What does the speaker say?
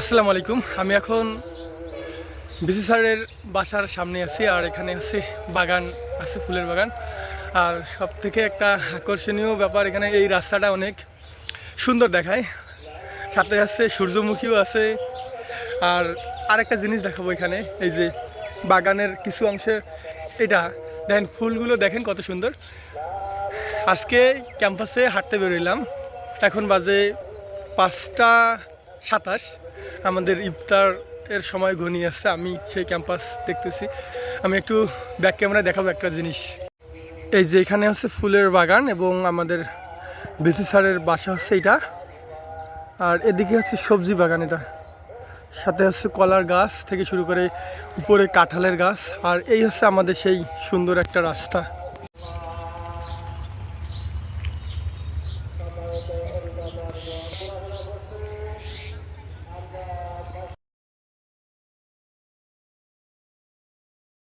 আসসালামু আলাইকুম। আমি এখন বিসি স্যারের বাসার সামনে আছি, আর এখানে আছে বাগান, আছে ফুলের বাগান। আর সব থেকে একটা আকর্ষণীয় ব্যাপার, এখানে এই রাস্তাটা অনেক সুন্দর দেখায়, সাথে আছে সূর্যমুখীও আছে। আর আরেকটা জিনিস দেখাবো, এখানে এই যে বাগানের কিছু অংশে এটা দেখেন, ফুলগুলো দেখেন কত সুন্দর। আজকে ক্যাম্পাসে হাঁটতে বেরোইলাম, এখন বাজে 5টা 27। আমাদের ইফতার এর সময় ঘনিয়ে আসছে। আমি সেই ক্যাম্পাস দেখতেছি। আমি একটু ব্যাক ক্যামেরায় দেখাবো একটা জিনিস। এই যে এখানে হচ্ছে ফুলের বাগান এবং আমাদের বিসি স্যারের বাসা হচ্ছে এটা। আর এদিকে হচ্ছে সবজি বাগান, এটা সাথে হচ্ছে কলার গাছ থেকে শুরু করে উপরে কাঁঠালের গাছ। আর এই হচ্ছে আমাদের সেই সুন্দর একটা রাস্তা।